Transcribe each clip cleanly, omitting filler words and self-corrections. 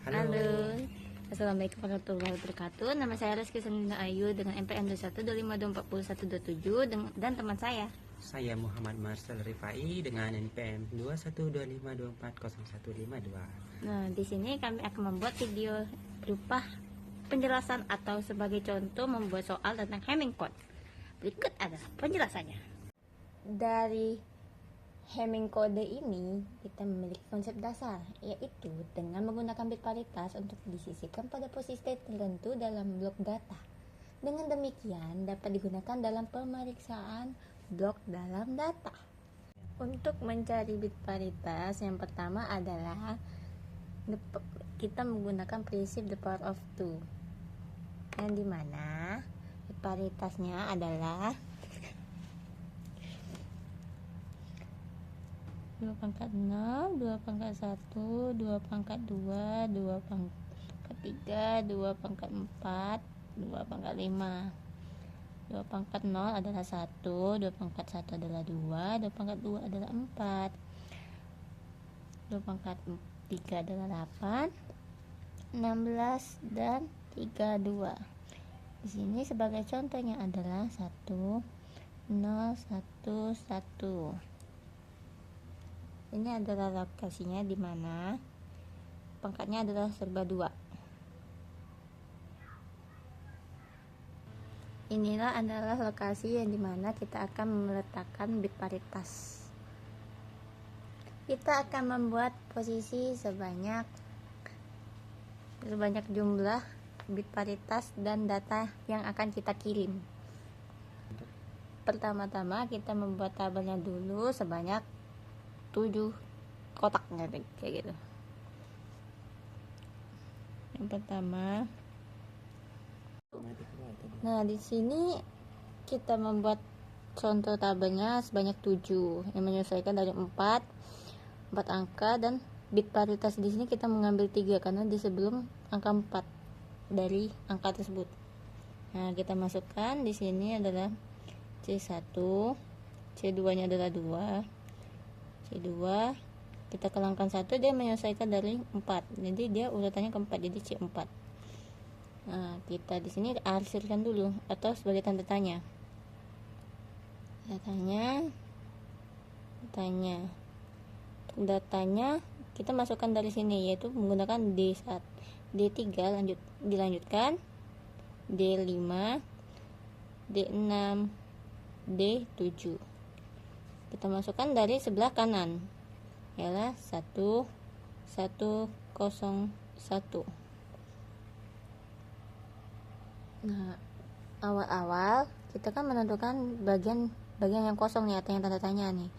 Halo. Halo, Assalamualaikum warahmatullahi wabarakatuh. Nama saya Reski Sanina Ayu dengan MPN 2125244127 dan teman saya. Saya Muhammad Marcel Rifai dengan NPM 2125240152. Nah, di sini kami akan membuat video berupa penjelasan atau sebagai contoh membuat soal tentang Hamming code. Berikut adalah penjelasannya. Dari Hamming code ini kita memiliki konsep dasar, yaitu dengan menggunakan bit paritas untuk disisipkan pada posisi tertentu dalam blok data. Dengan demikian dapat digunakan dalam pemeriksaan blok dalam data. Untuk mencari bit paritas, yang pertama adalah kita menggunakan prinsip the power of 2, yang dimana bit paritasnya adalah 2 pangkat 0, 2 pangkat 1, 2 pangkat 2, 2 pangkat 3, 2 pangkat 4, 2 pangkat 5. 2 pangkat 0 adalah 1, 2 pangkat 1 adalah 2, 2 pangkat 2 adalah 4, 2 pangkat 3 adalah 8, 16, dan 32. Di sini sebagai contohnya adalah 1, 0, 1, 1. Ini adalah lokasinya di mana pangkatnya adalah serba 2. Inilah adalah lokasi yang dimana kita akan meletakkan bit paritas. Kita akan membuat posisi sebanyak jumlah bit paritas dan data yang akan kita kirim. Pertama-tama kita membuat tabelnya dulu sebanyak 7 kotak kayak gitu. Yang pertama, nah di sini kita membuat contoh tabelnya sebanyak 7 yang menyesuaikan dari 4 angka, dan bit paritas di sini kita mengambil 3 karena di sebelum angka 4 dari angka tersebut. Nah, kita masukkan di sini adalah C1, C2-nya adalah 2. C2 kita kelangkan 1, dia menyesuaikan dari 4, jadi dia urutannya keempat, jadi C4. Nah, kita di sini arsirkan dulu atau sebagai tanda tanya. Datanya kita masukkan dari sini, yaitu menggunakan D1, D3 dilanjutkan, D5, D6, D7. Kita masukkan dari sebelah kanan, ialah 1, 1, 0, 1. Nah, awal-awal kita kan menentukan bagian yang kosong nih atau yang tanda tanya nih.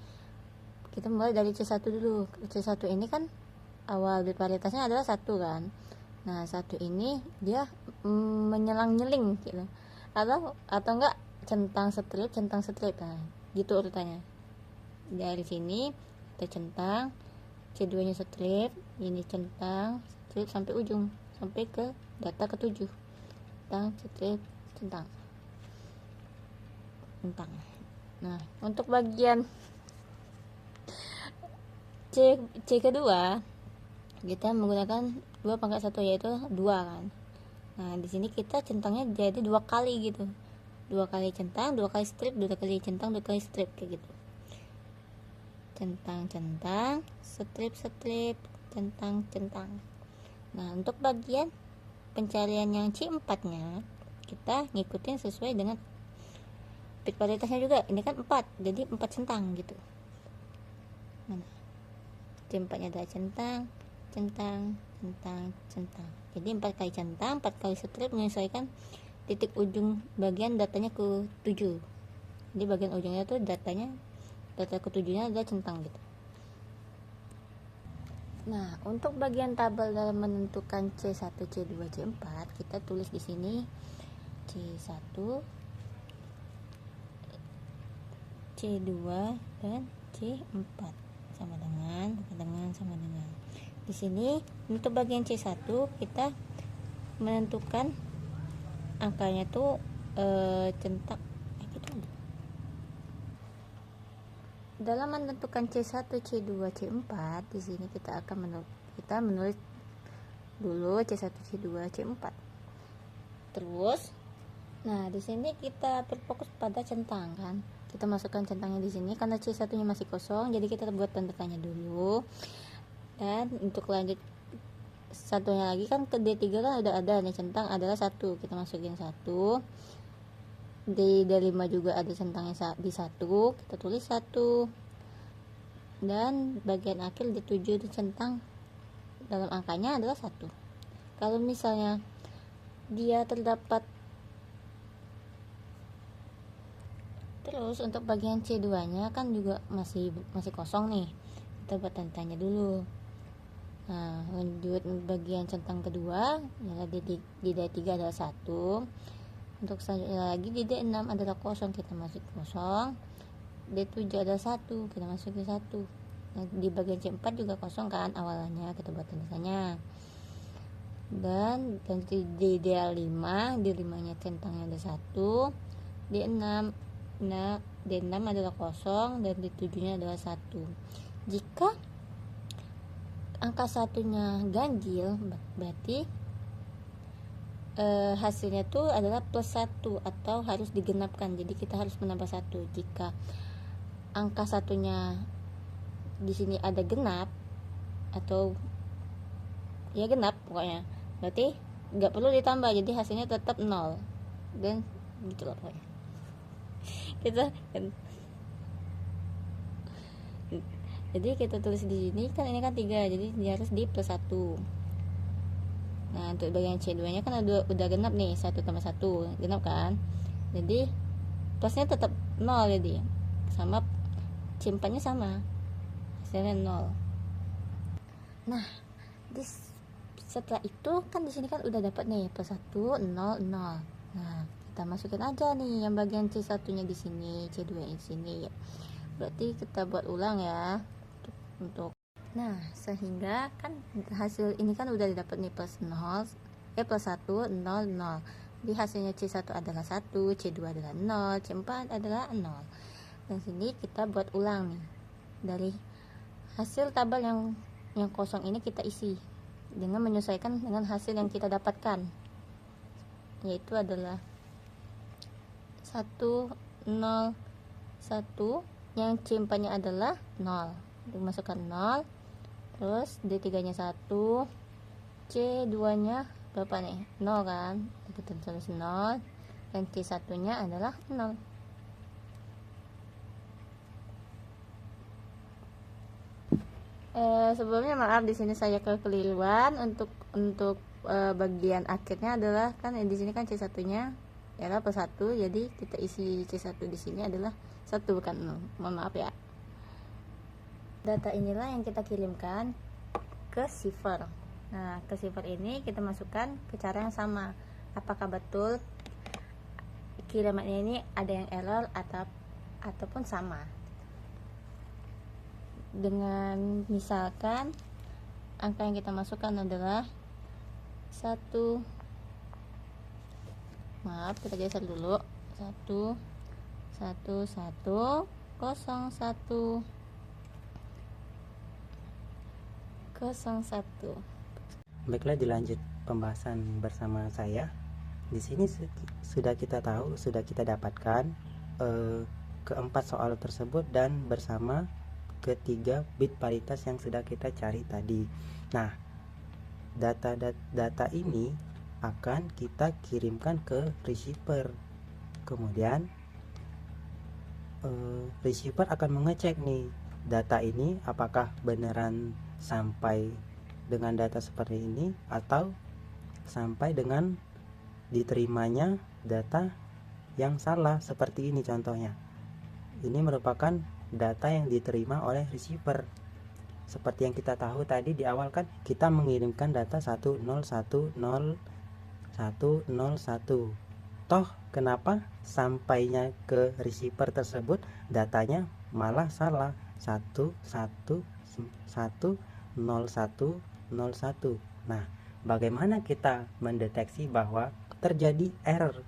Kita mulai dari C1 dulu. C1 ini kan awal bit paritasnya adalah 1 kan. Nah, 1 ini dia menyelang-nyeling gitu. Atau enggak centang strip. Nah, gitu urutannya. Dari sini kita centang, C2 nya strip, ini centang strip sampai ujung, sampai ke data ke-7. Centang. Nah, untuk bagian C kedua kita menggunakan 2 pangkat 1, yaitu 2 kan. Nah, di sini kita centangnya jadi 2 kali gitu. 2 kali centang, 2 kali strip, 2 kali centang, 2 kali strip kayak gitu. Centang, strip, centang. Nah, untuk bagian pencarian yang C4 nya kita ngikutin sesuai dengan bit paritasnya juga. Ini kan 4, jadi 4 centang gitu. Nah, C4 nya adalah centang. Jadi 4 kali centang, 4 kali strip menyesuaikan titik ujung bagian datanya ke 7. Jadi bagian ujungnya tuh data ke-7 nya adalah centang gitu. Nah, untuk bagian tabel dalam menentukan C1, C2, C4 kita tulis di sini C1, C2, dan C4 sama dengan. Di sini untuk bagian C1 kita menentukan angkanya tuh centang. Dalam menentukan C1, C2, C4 di sini kita akan menulis dulu C1, C2, C4. Terus, nah di sini kita berfokus pada centang kan. Kita masukkan centangnya di sini karena C1-nya masih kosong, jadi kita buat tanda tanya dulu. Dan untuk lanjut satunya lagi kan ke D3 kan udah ada nih centang adalah 1, kita masukin 1. Di D5 juga ada centangnya di 1, kita tulis 1. Dan bagian akhir D7 di centang dalam angkanya adalah 1. Kalau misalnya dia terdapat, terus untuk bagian C2 nya kan juga masih kosong nih, kita buat tanda tanya dulu. Nah, lanjut bagian centang kedua ya, di D3 adalah 1. Untuk selanjutnya lagi di D6 adalah kosong, kita masuk kosong. D7 adalah 1, kita masukin 1. Nah, di bagian C4 juga kosong kan awalannya, kita buat tanda tanya. Dan di D5 nya centangnya ada 1. D6 nah D6 adalah kosong dan D7 nya adalah 1. Jika angka satunya ganjil, berarti hasilnya tuh adalah plus 1 atau harus digenapkan, jadi kita harus menambah 1. Jika angka satunya di sini ada genap atau ya genap pokoknya, berarti nggak perlu ditambah, jadi hasilnya tetap 0. Dan gitu loh pokoknya. Kita kan, jadi kita tulis di sini kan ini kan 3, jadi dia harus di plus 1. Nah, untuk bagian C2 nya kan udah genap nih, 1 tambah 1 genap kan, jadi plusnya tetap 0, jadi sama C4 nya sama, hasilnya 0. Nah, setelah itu kan di sini kan udah dapat nih plus 1 0 0. Nah, kita masukin aja nih yang bagian C1 nya di sini, C2 nya di sini. Berarti kita buat ulang ya untuk nah, sehingga kan hasil ini kan udah didapat nih plus 1 0 0. Jadi hasilnya C1 adalah 1, C2 adalah 0, C4 adalah 0. Dan sini kita buat ulang nih. Dari hasil tabel yang kosong ini kita isi dengan menyesuaikan dengan hasil yang kita dapatkan, yaitu adalah 1 0 1, yang C4 nya adalah 0, dimasukkan 0. Terus D3 nya 1, C2 nya berapa nih, 0 kan, kita tulis 0. Dan C1 nya adalah 0. Sebelumnya maaf, di sini saya kekeliruan. Untuk bagian akhirnya adalah kan di sini kan C1 nya adalah plus 1, jadi kita isi C1 di sini adalah 1 bukan 0. Mohon maaf ya. Data inilah yang kita kirimkan ke Cipher. Nah, ke Cipher ini kita masukkan ke cara yang sama. Apakah betul kirimannya ini ada yang error ataupun sama. Dengan misalkan angka yang kita masukkan adalah 1, maaf kita geser dulu, 1 1 1 0 1 01. Baiklah, dilanjut pembahasan bersama saya. Di sini sudah kita tahu, sudah kita dapatkan keempat soal tersebut dan bersama ketiga bit paritas yang sudah kita cari tadi. Nah, data ini akan kita kirimkan ke receiver. Kemudian receiver akan mengecek nih data ini apakah beneran sampai dengan data seperti ini atau sampai dengan diterimanya data yang salah seperti ini contohnya. Ini merupakan data yang diterima oleh receiver. Seperti yang kita tahu tadi di awal kan kita mengirimkan data 10101101. Toh kenapa sampainya ke receiver tersebut datanya malah salah 110101. Nah, bagaimana kita mendeteksi bahwa terjadi error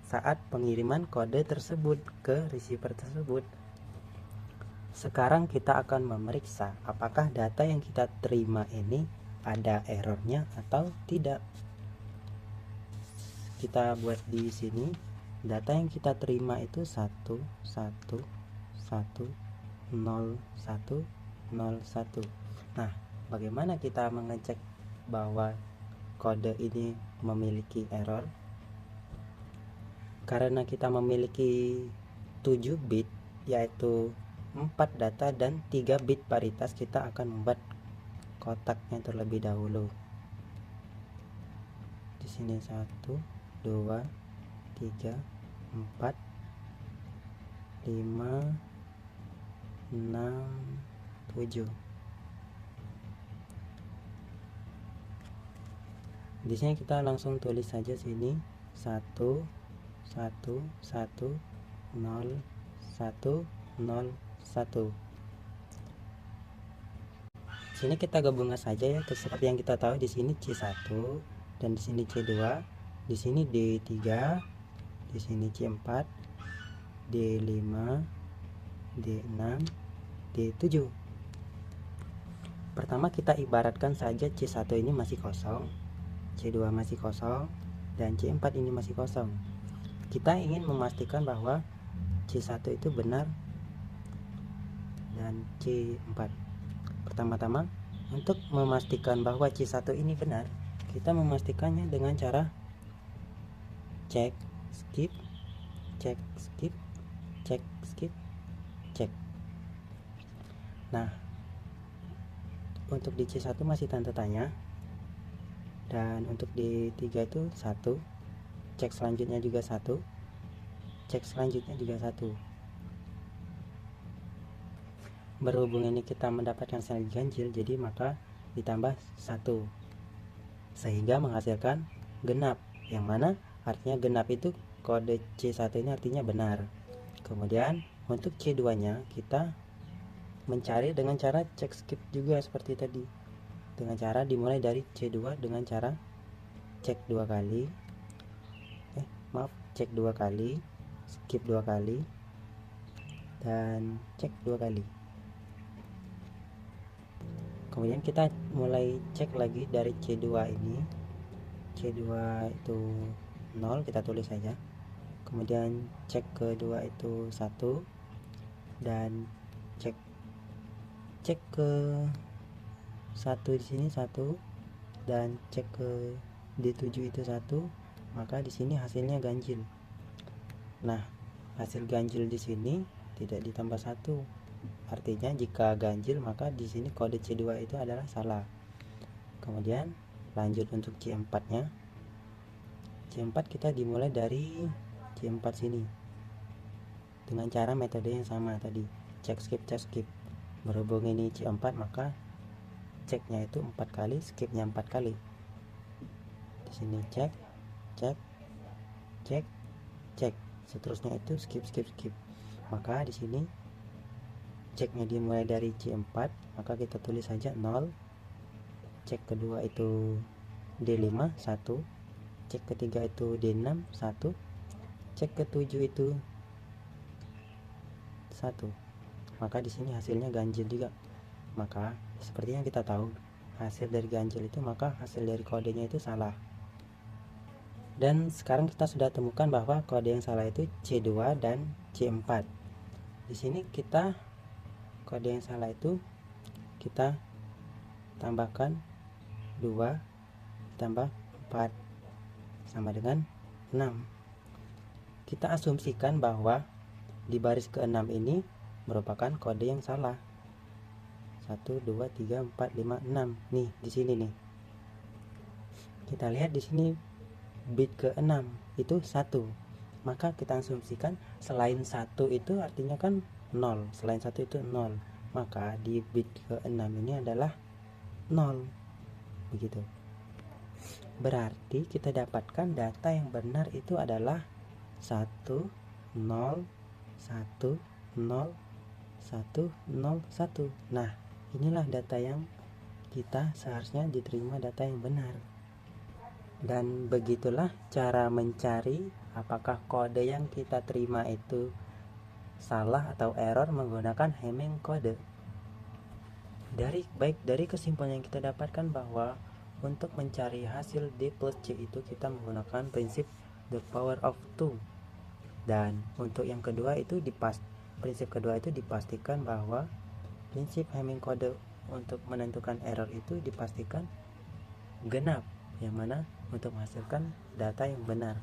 saat pengiriman kode tersebut ke receiver tersebut? Sekarang kita akan memeriksa apakah data yang kita terima ini ada errornya atau tidak. Kita buat di sini, data yang kita terima itu 1 1 1 0 1 0 1. Nah, bagaimana kita mengecek bahwa kode ini memiliki error? Karena kita memiliki 7 bit, yaitu 4 data dan 3 bit paritas, kita akan membuat kotaknya terlebih dahulu. Di sini 1 2 3 4 5 6 7. Di sini kita langsung tulis saja sini 1 1 1 0 1 0 1. Sini kita gabungkan saja ya, seperti yang kita tahu di sini C1 dan di sini C2, di sini D3, di sini C4, D5, D6, D7. Pertama kita ibaratkan saja C1 ini masih kosong, C2 masih kosong, dan C4 ini masih kosong. Kita ingin memastikan bahwa C1 itu benar dan C4. Pertama-tama, untuk memastikan bahwa C1 ini benar, kita memastikannya dengan cara cek, skip, cek, skip, cek, skip, cek. Nah, untuk di C1 masih tanda tanya, dan untuk di 3 itu 1, cek selanjutnya juga 1, cek selanjutnya juga 1. Berhubung ini kita mendapatkan sel ganjil, jadi maka ditambah 1 sehingga menghasilkan genap, yang mana artinya genap itu kode C1 ini artinya benar. Kemudian untuk C2 nya kita mencari dengan cara cek skip juga seperti tadi, dengan cara dimulai dari C2 dengan cara cek 2 kali, cek 2 kali, skip 2 kali, dan cek 2 kali. Kemudian kita mulai cek lagi dari C2 ini. C2 itu 0, kita tulis saja. Kemudian cek kedua itu 1, dan cek ke 1 di sini 1, dan cek ke D7 itu 1, maka di sini hasilnya ganjil. Nah, hasil ganjil di sini tidak ditambah 1. Artinya jika ganjil maka di sini kode C2 itu adalah salah. Kemudian lanjut untuk C4 nya. C4 kita dimulai dari C4 sini dengan cara metode yang sama tadi, cek skip cek skip. Berhubung ini C4 maka ceknya itu 4 kali, skipnya 4 kali. Di sini cek cek cek cek, seterusnya itu skip skip skip. Maka di sini ceknya dimulai dari C4, maka kita tulis saja 0. Cek kedua itu D5 1, cek ketiga itu D6 1, cek ketujuh itu 1. Maka di sini hasilnya ganjil juga. Maka seperti yang kita tahu, hasil dari ganjil itu maka hasil dari kodenya itu salah. Dan sekarang kita sudah temukan bahwa kode yang salah itu C2 dan C4. Di sini kita kode yang salah itu kita tambahkan 2 tambah 4 sama dengan 6. Kita asumsikan bahwa di baris ke-6 ini merupakan kode yang salah. 1 2 3 4 5 6. Nih, di sini nih. Kita lihat di sini bit ke-6 itu 1. Maka kita asumsikan selain 1 itu artinya kan 0, selain 1 itu 0, maka di bit ke-6 ini adalah 0. Begitu. Berarti kita dapatkan data yang benar itu adalah 1 0 1 0 1 0 1. Nah, inilah data yang kita seharusnya diterima data yang benar. Dan begitulah cara mencari apakah kode yang kita terima itu salah atau error menggunakan Hamming code. Dari kesimpulan yang kita dapatkan bahwa untuk mencari hasil D plus C itu kita menggunakan prinsip the power of 2. Dan untuk yang kedua itu prinsip kedua itu dipastikan bahwa prinsip Hamming kode untuk menentukan error itu dipastikan genap, yang mana untuk menghasilkan data yang benar.